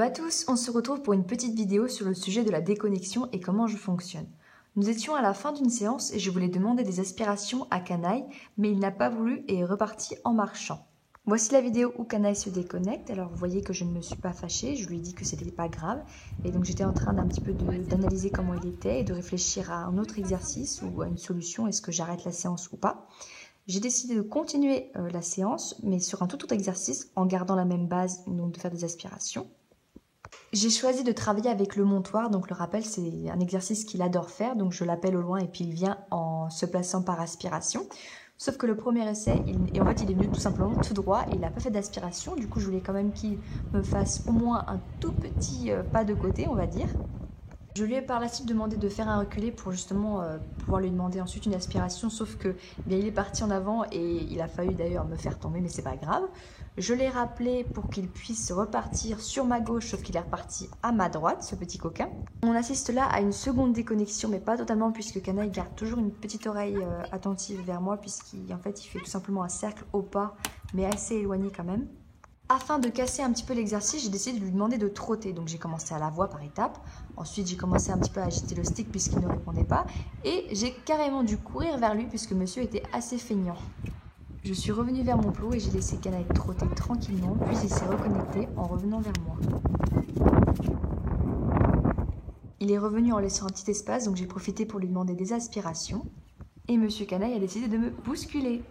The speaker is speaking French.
Hello à tous, on se retrouve pour une petite vidéo sur le sujet de la déconnexion et comment je fonctionne. Nous étions à la fin d'une séance et je voulais demander des aspirations à Canaille, mais il n'a pas voulu et est reparti en marchant. Voici la vidéo où Canaille se déconnecte. Alors vous voyez que je ne me suis pas fâchée, je lui ai dit que c'était pas grave. Et donc j'étais en train d'un petit peu d'analyser comment il était et de réfléchir à un autre exercice ou à une solution, est-ce que j'arrête la séance ou pas. J'ai décidé de continuer la séance, mais sur un tout autre exercice, en gardant la même base, donc de faire des aspirations. J'ai choisi de travailler avec le montoir, donc le rappel c'est un exercice qu'il adore faire, donc je l'appelle au loin et puis il vient en se plaçant par aspiration. Sauf que le premier essai, il est venu tout simplement tout droit et il n'a pas fait d'aspiration, du coup je voulais quand même qu'il me fasse au moins un tout petit pas de côté, on va dire. Je lui ai par la suite demandé de faire un reculé pour justement pouvoir lui demander ensuite une aspiration, sauf que bien, il est parti en avant et il a failli d'ailleurs me faire tomber, mais c'est pas grave. Je l'ai rappelé pour qu'il puisse repartir sur ma gauche, sauf qu'il est reparti à ma droite, ce petit coquin. On assiste là à une seconde déconnexion, mais pas totalement, puisque Canaille garde toujours une petite oreille attentive vers moi, puisqu'il fait tout simplement un cercle au pas, mais assez éloigné quand même. Afin de casser un petit peu l'exercice, j'ai décidé de lui demander de trotter. Donc j'ai commencé à la voix par étapes. Ensuite, j'ai commencé un petit peu à agiter le stick puisqu'il ne répondait pas. Et j'ai carrément dû courir vers lui puisque monsieur était assez feignant. Je suis revenue vers mon plot et j'ai laissé Canaille trotter tranquillement. Puis il s'est reconnecté en revenant vers moi. Il est revenu en laissant un petit espace, donc j'ai profité pour lui demander des aspirations. Et monsieur Canaille a décidé de me bousculer.